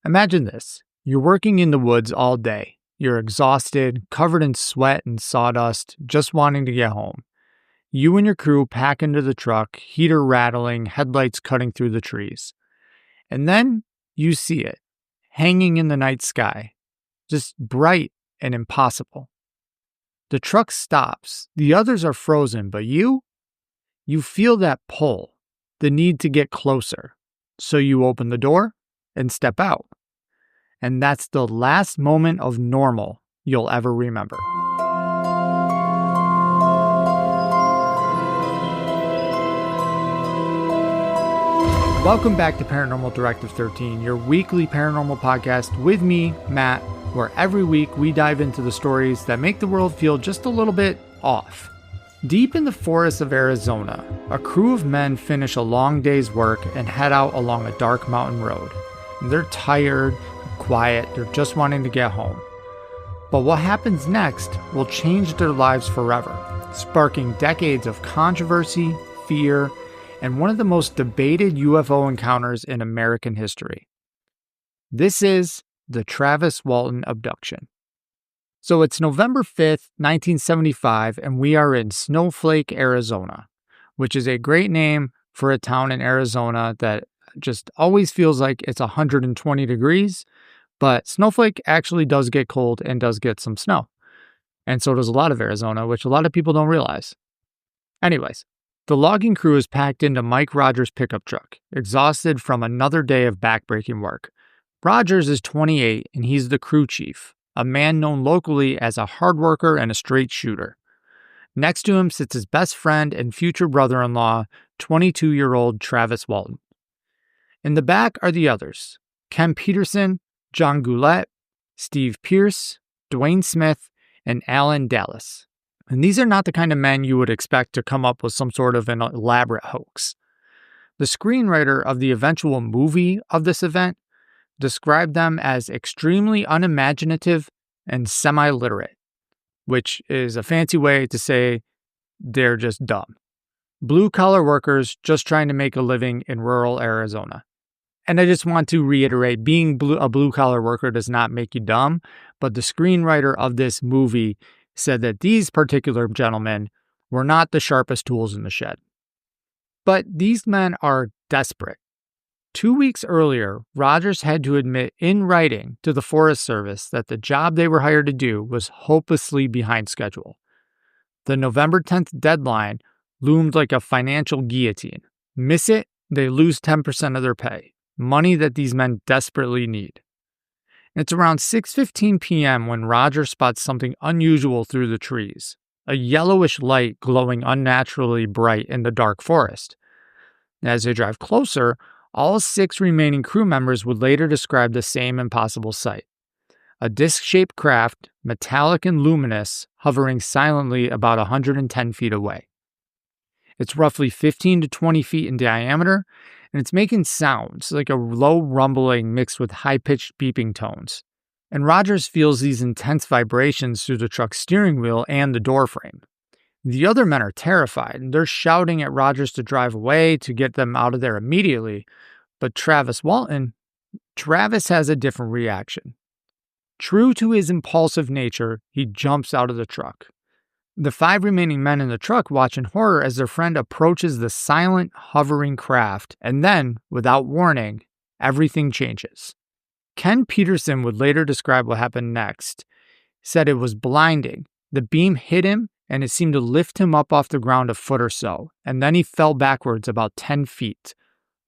Imagine this. You're working in the woods all day. You're exhausted, covered in sweat and sawdust, just wanting to get home. You and your crew pack into the truck, heater rattling, headlights cutting through the trees. And then you see it, hanging in the night sky, just bright and impossible. The truck stops. The others are frozen, but you feel that pull, the need to get closer. So you open the door and step out. And that's the last moment of normal you'll ever remember. Welcome back to Paranormal Directive 13, your weekly paranormal podcast with me, Matt, where every week we dive into the stories that make the world feel just a little bit off. Deep in the forests of Arizona, a crew of men finish a long day's work and head out along a dark mountain road. They're tired, quiet, they're just wanting to get home. But what happens next will change their lives forever, sparking decades of controversy, fear, and one of the most debated UFO encounters in American history. This is the Travis Walton Abduction. So it's November 5th, 1975, and we are in Snowflake, Arizona, which is a great name for a town in Arizona that just always feels like it's 120 degrees, but Snowflake actually does get cold and does get some snow. And so does a lot of Arizona, which a lot of people don't realize. Anyways, the logging crew is packed into Mike Rogers' pickup truck, exhausted from another day of backbreaking work. Rogers is 28 and he's the crew chief, a man known locally as a hard worker and a straight shooter. Next to him sits his best friend and future brother-in-law, 22-year-old Travis Walton. In the back are the others, Ken Peterson, John Goulet, Steve Pierce, Dwayne Smith, and Alan Dallas. And these are not the kind of men you would expect to come up with some sort of an elaborate hoax. The screenwriter of the eventual movie of this event described them as extremely unimaginative and semi-literate, which is a fancy way to say they're just dumb. Blue-collar workers just trying to make a living in rural Arizona. And I just want to reiterate, being a blue-collar worker does not make you dumb, but the screenwriter of this movie said that these particular gentlemen were not the sharpest tools in the shed. But these men are desperate. 2 weeks earlier, Rogers had to admit in writing to the Forest Service that the job they were hired to do was hopelessly behind schedule. The November 10th deadline loomed like a financial guillotine. Miss it, they lose 10% of their pay, money that these men desperately need. It's around 6:15 p.m. when Roger spots something unusual through the trees, a yellowish light glowing unnaturally bright in the dark forest. As they drive closer, all 6 remaining crew members would later describe the same impossible sight. A disc-shaped craft, metallic and luminous, hovering silently about 110 feet away. It's roughly 15 to 20 feet in diameter, and it's making sounds like a low rumbling mixed with high-pitched beeping tones. And Rogers feels these intense vibrations through the truck's steering wheel and the door frame. The other men are terrified, and they're shouting at Rogers to drive away to get them out of there immediately. But Travis has a different reaction. True to his impulsive nature, he jumps out of the truck. The 5 remaining men in the truck watch in horror as their friend approaches the silent, hovering craft, and then, without warning, everything changes. Ken Peterson would later describe what happened next. He said it was blinding. The beam hit him, and it seemed to lift him up off the ground a foot or so, and then he fell backwards about 10 feet.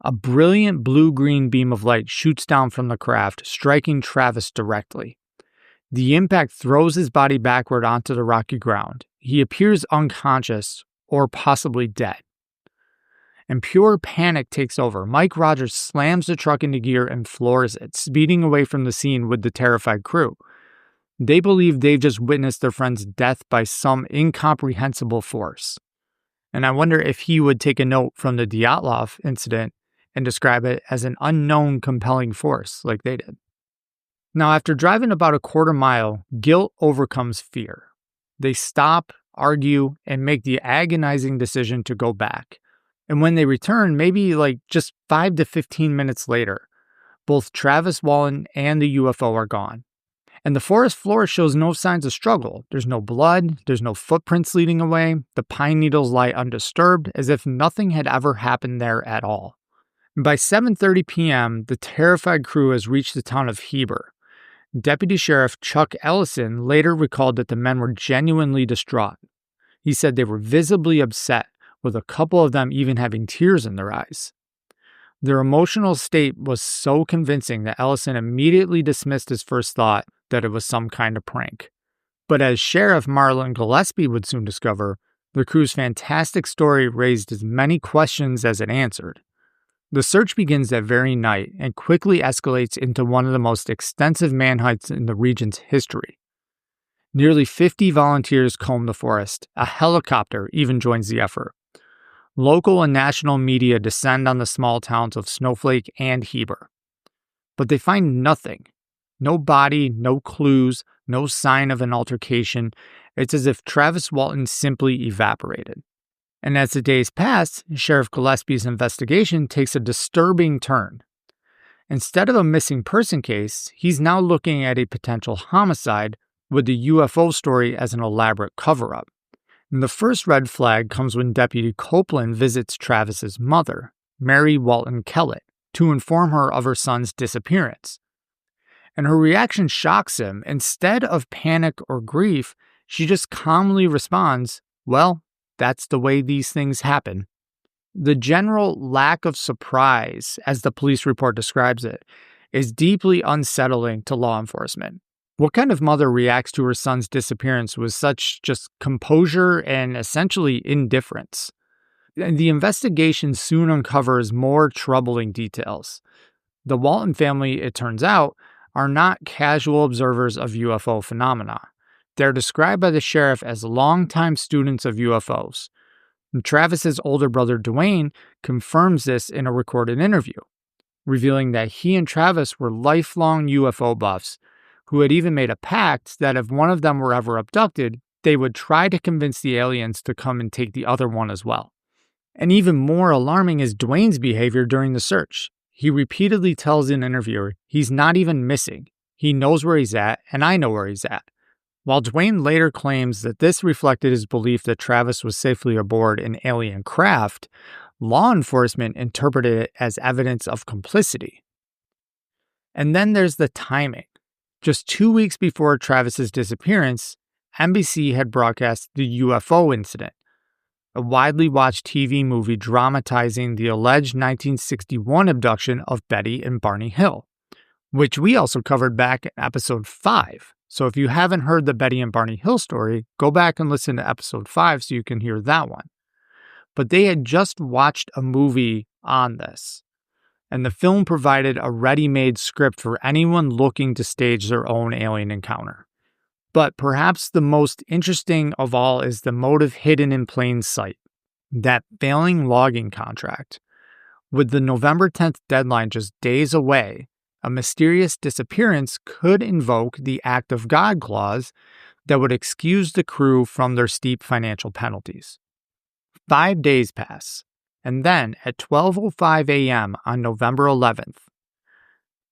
A brilliant blue-green beam of light shoots down from the craft, striking Travis directly. The impact throws his body backward onto the rocky ground. He appears unconscious or possibly dead. And pure panic takes over. Mike Rogers slams the truck into gear and floors it, speeding away from the scene with the terrified crew. They believe they've just witnessed their friend's death by some incomprehensible force. And I wonder if he would take a note from the Dyatlov incident and describe it as an unknown compelling force like they did. Now, after driving about a quarter mile, guilt overcomes fear. They stop, argue, and make the agonizing decision to go back. And when they return, maybe like just 5 to 15 minutes later, Both Travis Walton and the UFO are gone. And the forest floor shows no signs of struggle. There's no blood, there's no footprints leading away. The pine needles lie undisturbed, as if nothing had ever happened there at all. And by 7:30 p.m., the terrified crew has reached the town of Heber. Deputy Sheriff Chuck Ellison later recalled that the men were genuinely distraught. He said they were visibly upset, with a couple of them even having tears in their eyes. Their emotional state was so convincing that Ellison immediately dismissed his first thought that it was some kind of prank. But as Sheriff Marlon Gillespie would soon discover, the crew's fantastic story raised as many questions as it answered. The search begins that very night and quickly escalates into one of the most extensive manhunts in the region's history. Nearly 50 volunteers comb the forest. A helicopter even joins the effort. Local and national media descend on the small towns of Snowflake and Heber. But they find nothing. No body, no clues, no sign of an altercation. It's as if Travis Walton simply evaporated. And as the days pass, Sheriff Gillespie's investigation takes a disturbing turn. Instead of a missing person case, he's now looking at a potential homicide with the UFO story as an elaborate cover-up. And the first red flag comes when Deputy Copeland visits Travis's mother, Mary Walton Kellett, to inform her of her son's disappearance. And her reaction shocks him. Instead of panic or grief, she just calmly responds, "Well, that's the way these things happen." The general lack of surprise, as the police report describes it, is deeply unsettling to law enforcement. What kind of mother reacts to her son's disappearance with such just composure and essentially indifference? The investigation soon uncovers more troubling details. The Walton family, it turns out, are not casual observers of UFO phenomena. They're described by the sheriff as longtime students of UFOs. And Travis's older brother Dwayne confirms this in a recorded interview, revealing that he and Travis were lifelong UFO buffs who had even made a pact that if one of them were ever abducted, they would try to convince the aliens to come and take the other one as well. And even more alarming is Dwayne's behavior during the search. He repeatedly tells an interviewer he's not even missing. He knows where he's at, and I know where he's at. While Dwayne later claims that this reflected his belief that Travis was safely aboard an alien craft, law enforcement interpreted it as evidence of complicity. And then there's the timing. Just 2 weeks before Travis's disappearance, NBC had broadcast the UFO incident, a widely watched TV movie dramatizing the alleged 1961 abduction of Betty and Barney Hill, which we also covered back in episode 5. So if you haven't heard the Betty and Barney Hill story, go back and listen to episode 5 so you can hear that one. But they had just watched a movie on this, and the film provided a ready-made script for anyone looking to stage their own alien encounter. But perhaps the most interesting of all is the motive hidden in plain sight, that failing logging contract. With the November 10th deadline just days away, a mysterious disappearance could invoke the Act of God clause that would excuse the crew from their steep financial penalties. 5 days pass, and then at 12:05 a.m. on November 11th,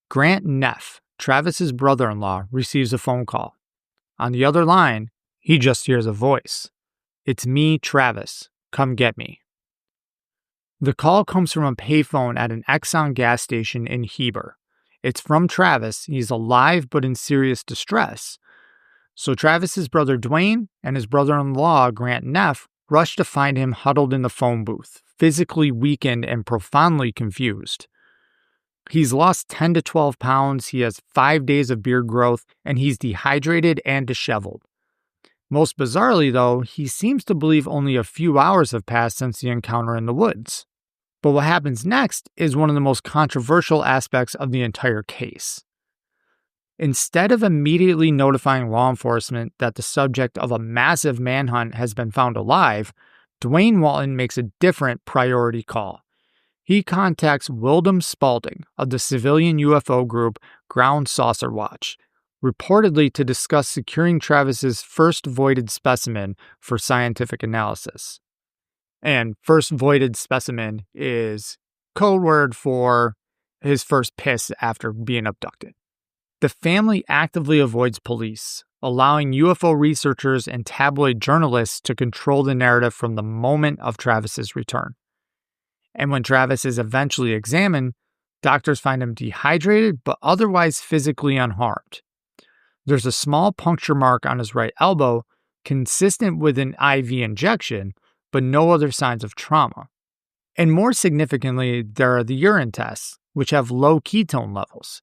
Grant Neff, Travis's brother-in-law, receives a phone call. On the other line, he just hears a voice. "It's me, Travis. Come get me." The call comes from a payphone at an Exxon gas station in Heber. It's from Travis. He's alive but in serious distress. So Travis's brother Dwayne and his brother-in-law Grant Neff rush to find him huddled in the phone booth, physically weakened and profoundly confused. He's lost 10 to 12 pounds, he has 5 days of beard growth, and he's dehydrated and disheveled. Most bizarrely, though, he seems to believe only a few hours have passed since the encounter in the woods. But what happens next is one of the most controversial aspects of the entire case. Instead of immediately notifying law enforcement that the subject of a massive manhunt has been found alive, Dwayne Walton makes a different priority call. He contacts Wildam Spalding of the civilian UFO group Ground Saucer Watch, reportedly to discuss securing Travis's first voided specimen for scientific analysis. And first voided specimen is code word for his first piss after being abducted. The family actively avoids police, allowing UFO researchers and tabloid journalists to control the narrative from the moment of Travis's return. And when Travis is eventually examined, doctors find him dehydrated but otherwise physically unharmed. There's a small puncture mark on his right elbow, consistent with an IV injection, but no other signs of trauma. And more significantly, there are the urine tests, which have low ketone levels,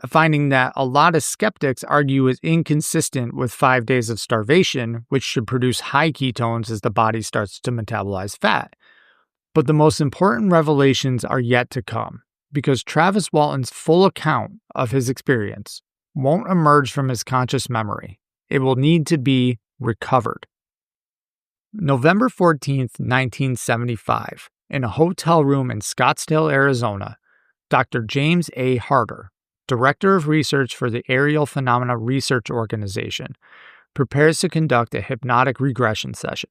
a finding that a lot of skeptics argue is inconsistent with 5 days of starvation, which should produce high ketones as the body starts to metabolize fat. But the most important revelations are yet to come, because Travis Walton's full account of his experience won't emerge from his conscious memory. It will need to be recovered. November 14th, 1975, in a hotel room in Scottsdale, Arizona, Dr. James A. Harder, Director of Research for the Aerial Phenomena Research Organization, prepares to conduct a hypnotic regression session.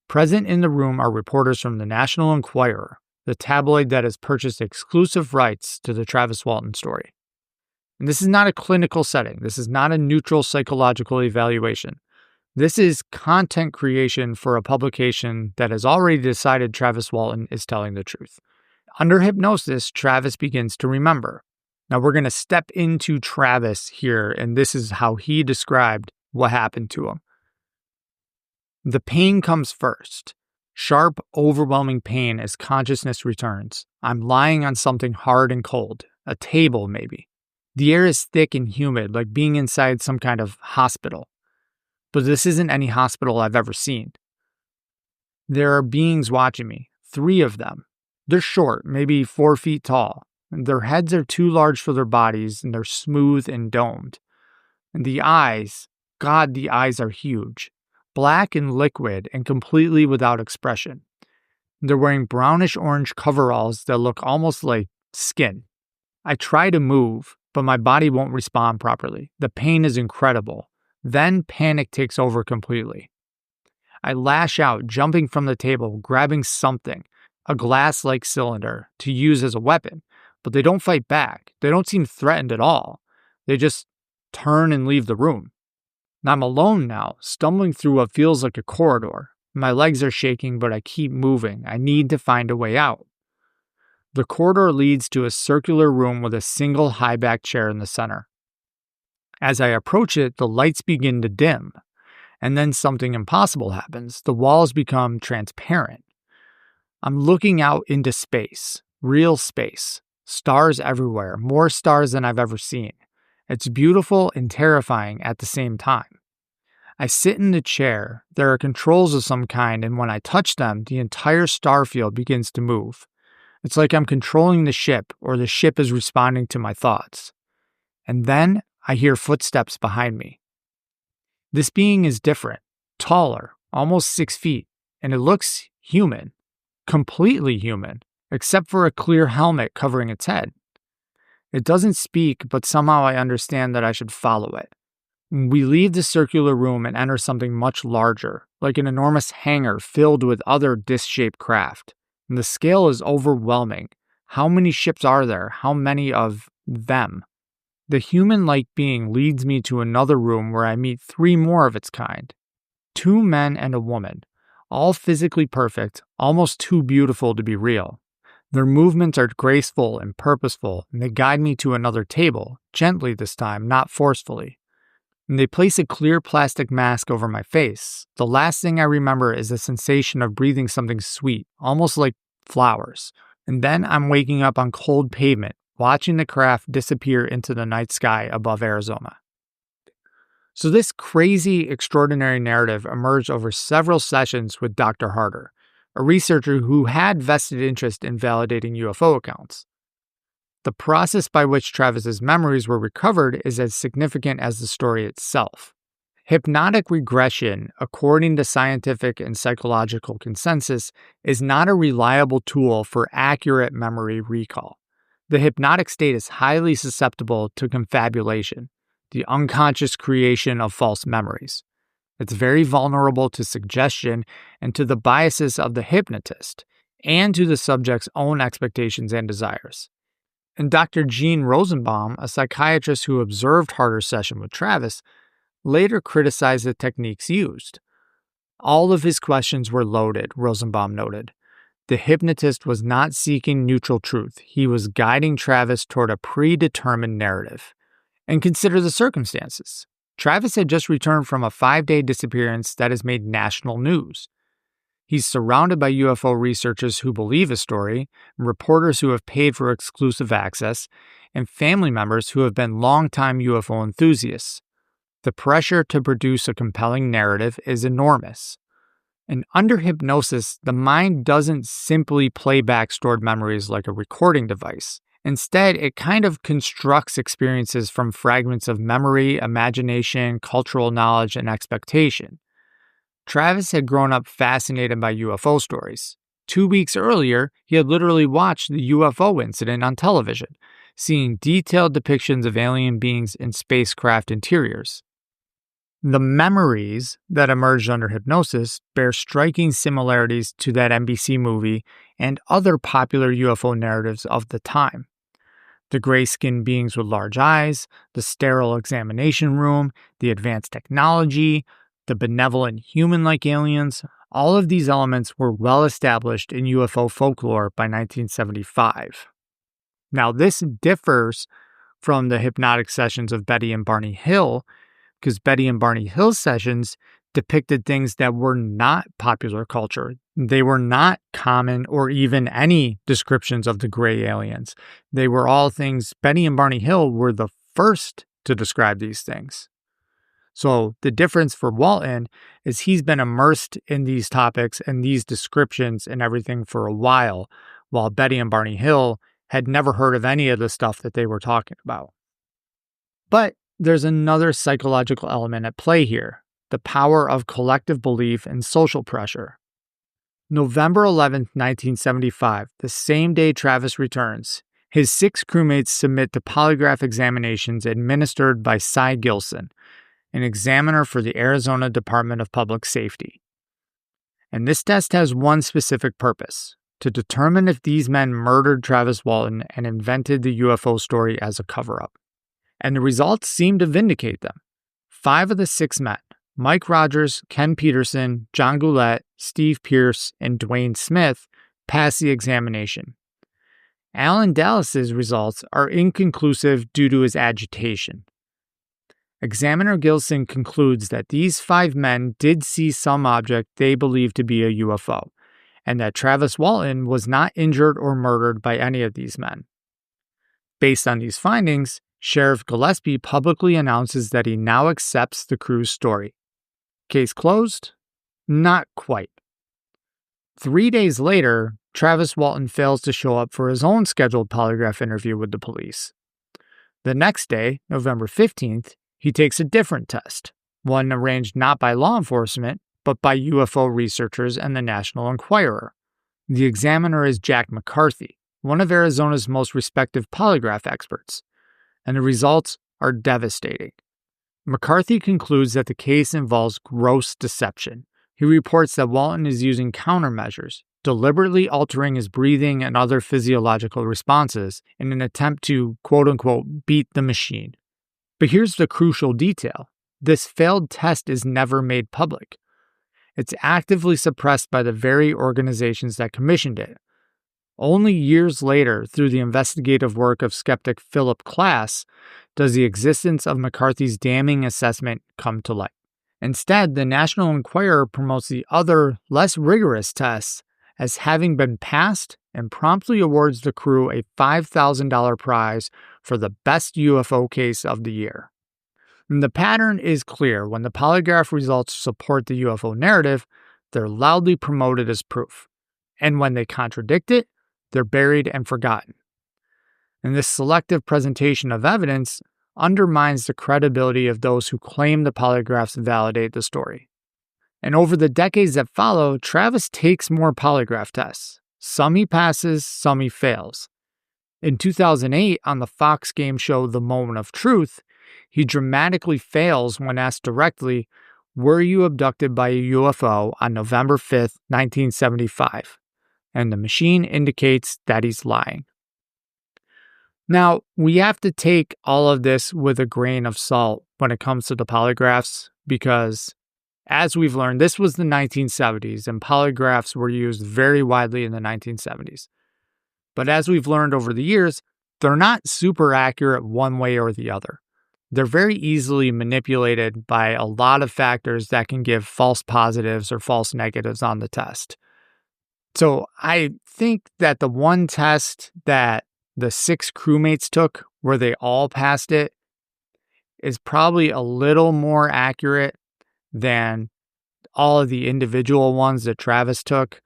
Present in the room are reporters from the National Enquirer, the tabloid that has purchased exclusive rights to the Travis Walton story. And this is not a clinical setting. This is not a neutral psychological evaluation. This is content creation for a publication that has already decided Travis Walton is telling the truth. Under hypnosis, Travis begins to remember. Now we're going to step into Travis here, and this is how he described what happened to him. The pain comes first. Sharp, overwhelming pain as consciousness returns. I'm lying on something hard and cold, a table maybe. The air is thick and humid, like being inside some kind of hospital. But this isn't any hospital I've ever seen. There are beings watching me, 3 of them. They're short, maybe 4 feet tall. Their heads are too large for their bodies, and they're smooth and domed. And the eyes, God, the eyes are huge. Black and liquid and completely without expression. They're wearing brownish-orange coveralls that look almost like skin. I try to move, but my body won't respond properly. The pain is incredible. Then panic takes over completely. I lash out, jumping from the table, grabbing something, a glass-like cylinder, to use as a weapon. But they don't fight back. They don't seem threatened at all. They just turn and leave the room. And I'm alone now, stumbling through what feels like a corridor. My legs are shaking, but I keep moving. I need to find a way out. The corridor leads to a circular room with a single high-back chair in the center. As I approach it, the lights begin to dim, and then something impossible happens. The walls become transparent. I'm looking out into space, real space, stars everywhere, more stars than I've ever seen. It's beautiful and terrifying at the same time. I sit in the chair. There are controls of some kind, and when I touch them, the entire star field begins to move. It's like I'm controlling the ship, or the ship is responding to my thoughts. And then I hear footsteps behind me. This being is different, taller, almost 6 feet, and it looks human, completely human, except for a clear helmet covering its head. It doesn't speak, but somehow I understand that I should follow it. We leave the circular room and enter something much larger, like an enormous hangar filled with other disc-shaped craft. And the scale is overwhelming. How many ships are there? How many of them? The human-like being leads me to another room where I meet 3 more of its kind. 2 men and a woman, all physically perfect, almost too beautiful to be real. Their movements are graceful and purposeful, and they guide me to another table, gently this time, not forcefully. And they place a clear plastic mask over my face. The last thing I remember is the sensation of breathing something sweet, almost like flowers. And then I'm waking up on cold pavement, watching the craft disappear into the night sky above Arizona. So this crazy, extraordinary narrative emerged over several sessions with Dr. Harder, a researcher who had vested interest in validating UFO accounts. The process by which Travis's memories were recovered is as significant as the story itself. Hypnotic regression, according to scientific and psychological consensus, is not a reliable tool for accurate memory recall. The hypnotic state is highly susceptible to confabulation, the unconscious creation of false memories. It's very vulnerable to suggestion and to the biases of the hypnotist, and to the subject's own expectations and desires. And Dr. Gene Rosenbaum, a psychiatrist who observed Harder's session with Travis, later criticized the techniques used. All of his questions were loaded, Rosenbaum noted. The hypnotist was not seeking neutral truth. He was guiding Travis toward a predetermined narrative. And consider the circumstances. Travis had just returned from a 5-day disappearance that has made national news. He's surrounded by UFO researchers who believe his story, reporters who have paid for exclusive access, and family members who have been longtime UFO enthusiasts. The pressure to produce a compelling narrative is enormous. And under hypnosis, the mind doesn't simply play back stored memories like a recording device. Instead, it kind of constructs experiences from fragments of memory, imagination, cultural knowledge, and expectation. Travis had grown up fascinated by UFO stories. 2 weeks earlier, he had literally watched the UFO incident on television, seeing detailed depictions of alien beings in spacecraft interiors. The memories that emerged under hypnosis bear striking similarities to that NBC movie and other popular UFO narratives of the time. The gray-skinned beings with large eyes, the sterile examination room, the advanced technology, the benevolent human-like aliens, all of these elements were well established in UFO folklore by 1975. Now, this differs from the hypnotic sessions of Betty and Barney Hill, because Betty and Barney Hill's sessions depicted things that were not popular culture. They were not common or even any descriptions of the gray aliens. They were all things, Betty and Barney Hill were the first to describe these things. So the difference for Walton is he's been immersed in these topics and these descriptions and everything for a while Betty and Barney Hill had never heard of any of the stuff that they were talking about. But there's another psychological element at play here, the power of collective belief and social pressure. November 11th, 1975, the same day Travis returns, his 6 crewmates submit to polygraph examinations administered by Cy Gilson, an examiner for the Arizona Department of Public Safety. And this test has one specific purpose, to determine if these men murdered Travis Walton and invented the UFO story as a cover-up. And the results seem to vindicate them. 5 of the 6 men, Mike Rogers, Ken Peterson, John Goulet, Steve Pierce, and Dwayne Smith, pass the examination. Alan Dallas's results are inconclusive due to his agitation. Examiner Gilson concludes that these 5 men did see some object they believe to be a UFO, and that Travis Walton was not injured or murdered by any of these men. Based on these findings, Sheriff Gillespie publicly announces that he now accepts the crew's story. Case closed? Not quite. 3 days later, Travis Walton fails to show up for his own scheduled polygraph interview with the police. The next day, November 15th, he takes a different test, one arranged not by law enforcement, but by UFO researchers and the National Enquirer. The examiner is Jack McCarthy, one of Arizona's most respected polygraph experts, and the results are devastating. McCarthy concludes that the case involves gross deception. He reports that Walton is using countermeasures, deliberately altering his breathing and other physiological responses in an attempt to, quote-unquote, beat the machine. But here's the crucial detail. This failed test is never made public. It's actively suppressed by the very organizations that commissioned it. Only years later, through the investigative work of skeptic Philip Klass, does the existence of McCarthy's damning assessment come to light. Instead, the National Enquirer promotes the other, less rigorous tests as having been passed and promptly awards the crew a $5,000 prize for the best UFO case of the year. And the pattern is clear. When the polygraph results support the UFO narrative, they're loudly promoted as proof. And when they contradict it, they're buried and forgotten. And this selective presentation of evidence undermines the credibility of those who claim the polygraphs validate the story. And over the decades that follow, Travis takes more polygraph tests. Some he passes, some he fails. In 2008, on the Fox game show The Moment of Truth, he dramatically fails when asked directly, "Were you abducted by a UFO on November 5th, 1975? And the machine indicates that he's lying. Now, we have to take all of this with a grain of salt when it comes to the polygraphs because, as we've learned, this was the 1970s and polygraphs were used very widely in the 1970s. But as we've learned over the years, they're not super accurate one way or the other. They're very easily manipulated by a lot of factors that can give false positives or false negatives on the test. So I think that the one test that the 6 crewmates took, where they all passed it, is probably a little more accurate than all of the individual ones that Travis took.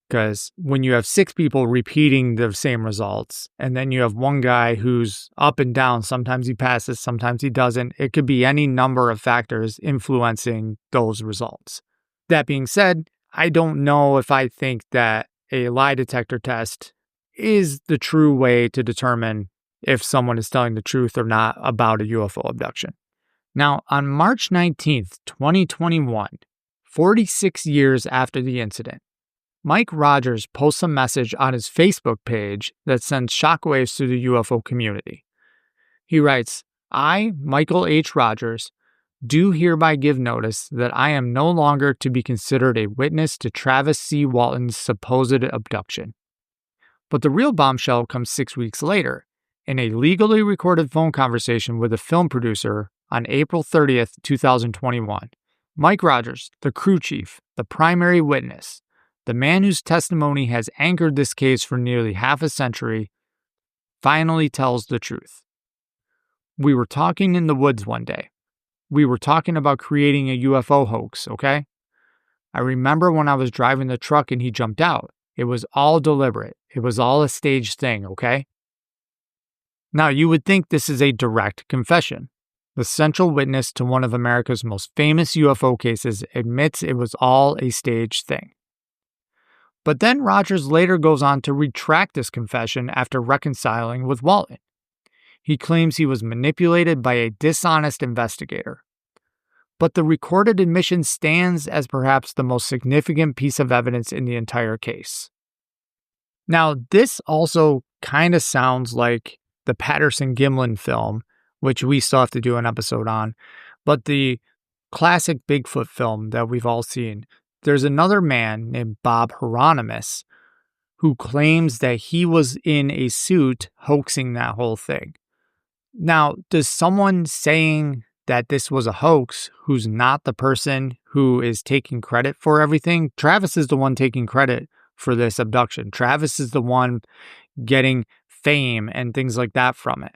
Because when you have 6 people repeating the same results, and then you have one guy who's up and down, sometimes he passes, sometimes he doesn't, it could be any number of factors influencing those results. That being said, I don't know if I think that a lie detector test is the true way to determine if someone is telling the truth or not about a UFO abduction. Now, on March 19th, 2021, 46 years after the incident, Mike Rogers posts a message on his Facebook page that sends shockwaves through the UFO community. He writes, "I, Michael H. Rogers, do hereby give notice that I am no longer to be considered a witness to Travis C. Walton's supposed abduction." But the real bombshell comes 6 weeks later, in a legally recorded phone conversation with a film producer on April 30th, 2021. Mike Rogers, the crew chief, the primary witness, the man whose testimony has anchored this case for nearly half a century, finally tells the truth. "We were talking in the woods one day. We were talking about creating a UFO hoax, okay? I remember when I was driving the truck and he jumped out. It was all deliberate. It was all a staged thing, okay?" Now, you would think this is a direct confession. The central witness to one of America's most famous UFO cases admits it was all a staged thing. But then Rogers later goes on to retract this confession after reconciling with Walton. He claims he was manipulated by a dishonest investigator. But the recorded admission stands as perhaps the most significant piece of evidence in the entire case. Now, this also kind of sounds like the Patterson-Gimlin film, which we still have to do an episode on, but the classic Bigfoot film that we've all seen. There's another man named Bob Hieronymus who claims that he was in a suit hoaxing that whole thing. Now, does someone saying that this was a hoax who's not the person who is taking credit for everything? Travis is the one taking credit for this abduction. Travis is the one getting fame and things like that from it.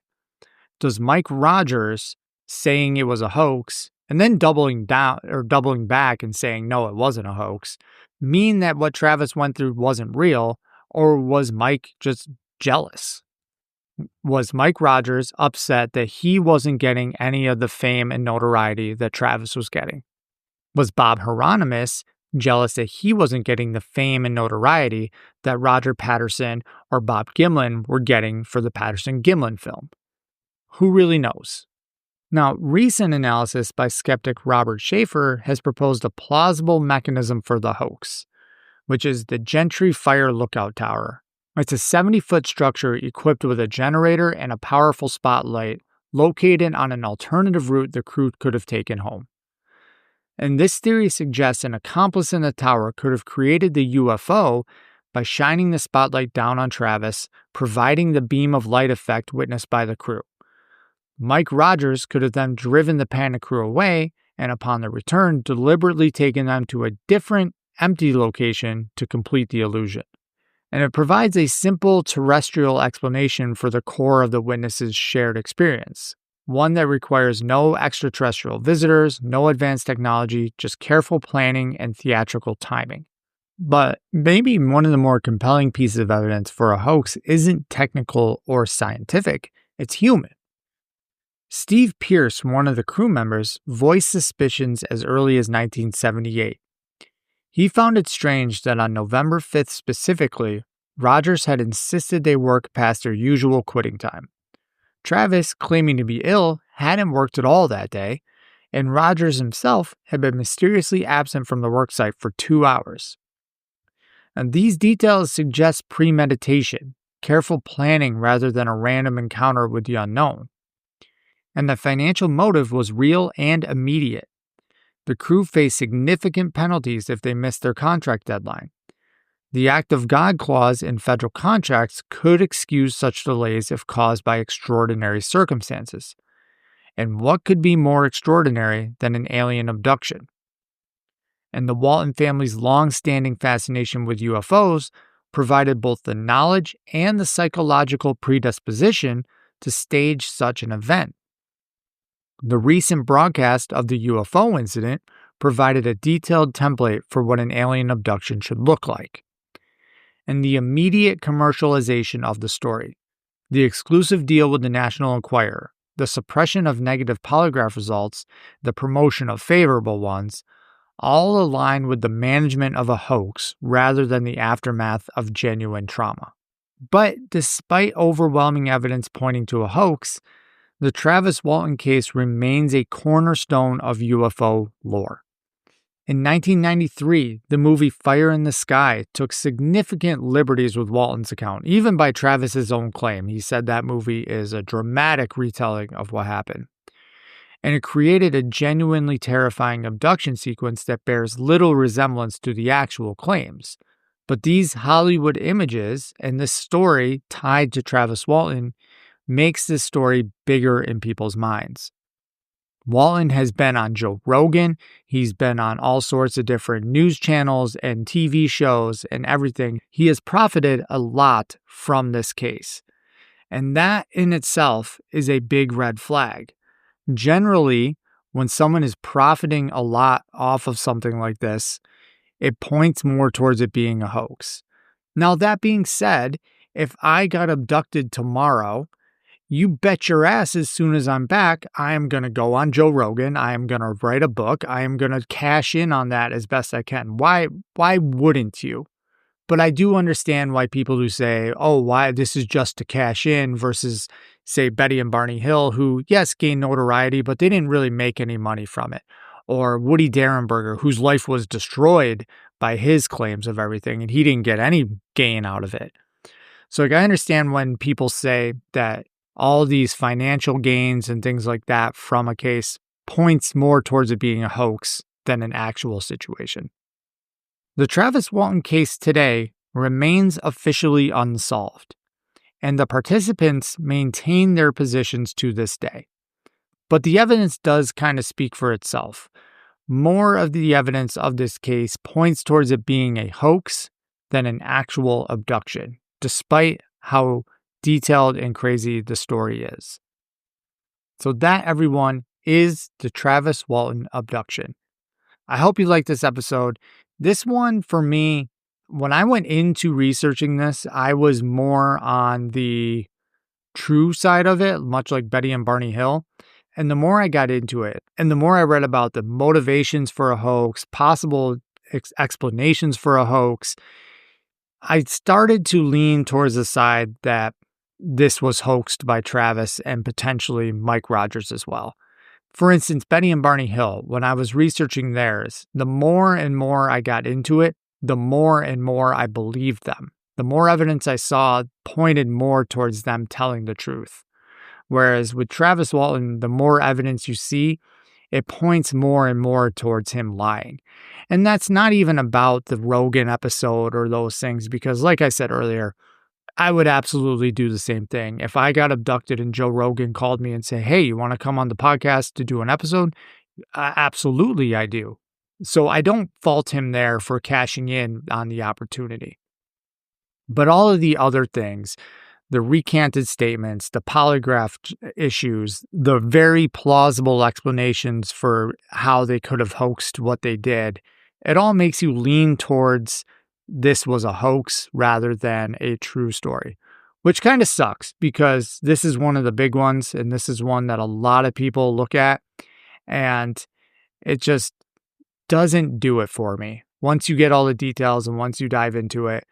Does Mike Rogers saying it was a hoax and then doubling back and saying, no, it wasn't a hoax, mean that what Travis went through wasn't real, or was Mike just jealous? Was Mike Rogers upset that he wasn't getting any of the fame and notoriety that Travis was getting? Was Bob Hieronymus jealous that he wasn't getting the fame and notoriety that Roger Patterson or Bob Gimlin were getting for the Patterson-Gimlin film? Who really knows? Now, recent analysis by skeptic Robert Schaefer has proposed a plausible mechanism for the hoax, which is the Gentry Fire Lookout Tower. It's a 70-foot structure equipped with a generator and a powerful spotlight located on an alternative route the crew could have taken home. And this theory suggests an accomplice in the tower could have created the UFO by shining the spotlight down on Travis, providing the beam of light effect witnessed by the crew. Mike Rogers could have then driven the panic crew away and upon their return deliberately taken them to a different, empty location to complete the illusion. And it provides a simple terrestrial explanation for the core of the witnesses' shared experience. One that requires no extraterrestrial visitors, no advanced technology, just careful planning and theatrical timing. But maybe one of the more compelling pieces of evidence for a hoax isn't technical or scientific, it's human. Steve Pierce, one of the crew members, voiced suspicions as early as 1978. He found it strange that on November 5th specifically, Rogers had insisted they work past their usual quitting time. Travis, claiming to be ill, hadn't worked at all that day, and Rogers himself had been mysteriously absent from the worksite for 2 hours. And these details suggest premeditation, careful planning rather than a random encounter with the unknown. And the financial motive was real and immediate. The crew faced significant penalties if they missed their contract deadline. The Act of God clause in federal contracts could excuse such delays if caused by extraordinary circumstances. And what could be more extraordinary than an alien abduction? And the Walton family's long-standing fascination with UFOs provided both the knowledge and the psychological predisposition to stage such an event. The recent broadcast of the UFO incident provided a detailed template for what an alien abduction should look like. And the immediate commercialization of the story, the exclusive deal with the National Enquirer, the suppression of negative polygraph results, the promotion of favorable ones, all align with the management of a hoax rather than the aftermath of genuine trauma. But despite overwhelming evidence pointing to a hoax, the Travis Walton case remains a cornerstone of UFO lore. In 1993, the movie Fire in the Sky took significant liberties with Walton's account, even by Travis's own claim. He said that movie is a dramatic retelling of what happened. And it created a genuinely terrifying abduction sequence that bears little resemblance to the actual claims. But these Hollywood images and this story tied to Travis Walton makes this story bigger in people's minds. Walton has been on Joe Rogan. He's been on all sorts of different news channels and TV shows and everything. He has profited a lot from this case. And that in itself is a big red flag. Generally, when someone is profiting a lot off of something like this, it points more towards it being a hoax. Now, that being said, if I got abducted tomorrow, you bet your ass as soon as I'm back, I am going to go on Joe Rogan. I am going to write a book. I am going to cash in on that as best I can. Why wouldn't you? But I do understand why people who say, oh, why this is just to cash in versus, say, Betty and Barney Hill, who, yes, gained notoriety, but they didn't really make any money from it. Or Woody Derenberger, whose life was destroyed by his claims of everything, and he didn't get any gain out of it. So I understand when people say that all these financial gains and things like that from a case points more towards it being a hoax than an actual situation. The Travis Walton case today remains officially unsolved, and the participants maintain their positions to this day. But the evidence does kind of speak for itself. More of the evidence of this case points towards it being a hoax than an actual abduction, despite how detailed and crazy the story is. So that, everyone, is the Travis Walton abduction. I hope you liked this episode. This one, for me, when I went into researching this, I was more on the true side of it, much like Betty and Barney Hill. And the more I got into it, and the more I read about the motivations for a hoax, possible explanations for a hoax, I started to lean towards the side that this was hoaxed by Travis and potentially Mike Rogers as well. For instance, Betty and Barney Hill, when I was researching theirs, the more and more I got into it, the more and more I believed them. The more evidence I saw pointed more towards them telling the truth. Whereas with Travis Walton, the more evidence you see, it points more and more towards him lying. And that's not even about the Rogan episode or those things, because like I said earlier, I would absolutely do the same thing. If I got abducted and Joe Rogan called me and said, hey, you want to come on the podcast to do an episode? Absolutely, I do. So I don't fault him there for cashing in on the opportunity. But all of the other things, the recanted statements, the polygraph issues, the very plausible explanations for how they could have hoaxed what they did, it all makes you lean towards this was a hoax rather than a true story, which kind of sucks because this is one of the big ones and this is one that a lot of people look at and it just doesn't do it for me. Once you get all the details and once you dive into it,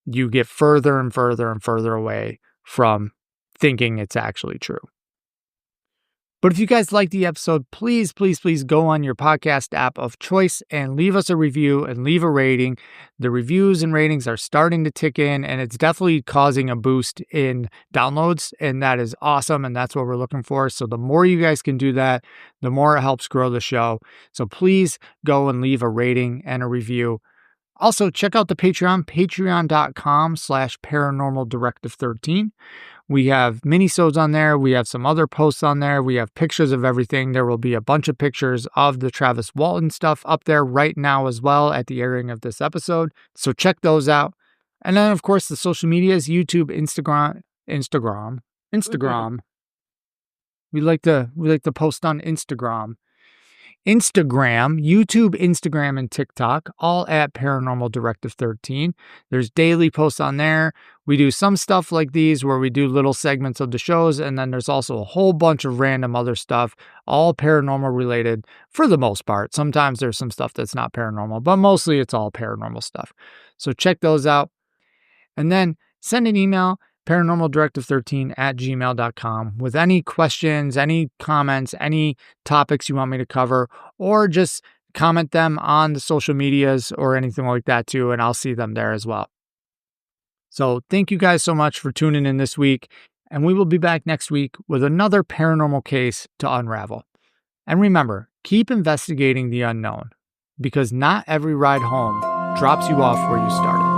you get further and further and further away from thinking it's actually true. But if you guys like the episode, please, please, please go on your podcast app of choice and leave us a review and leave a rating. The reviews and ratings are starting to tick in, and it's definitely causing a boost in downloads, and that is awesome, and that's what we're looking for. So the more you guys can do that, the more it helps grow the show. So please go and leave a rating and a review. Also, check out the Patreon, patreon.com/paranormaldirective13. We have minisodes on there. We have some other posts on there. We have pictures of everything. There will be a bunch of pictures of the Travis Walton stuff up there right now as well at the airing of this episode. So check those out. And then, of course, the social medias, YouTube, Instagram. We like to post on Instagram, YouTube, Instagram, and TikTok, all at Paranormal Directive 13. There's daily posts on there. We do some stuff like these where we do little segments of the shows, and then there's also a whole bunch of random other stuff, all paranormal related for the most part. Sometimes there's some stuff that's not paranormal, but mostly it's all paranormal stuff. So check those out. And then send an email, paranormaldirective13@gmail.com, with any questions, any comments, any topics you want me to cover, or just comment them on the social medias or anything like that too, and I'll see them there as well. So thank you guys so much for tuning in this week, and we will be back next week with another paranormal case to unravel. And remember, keep investigating the unknown, because not every ride home drops you off where you started.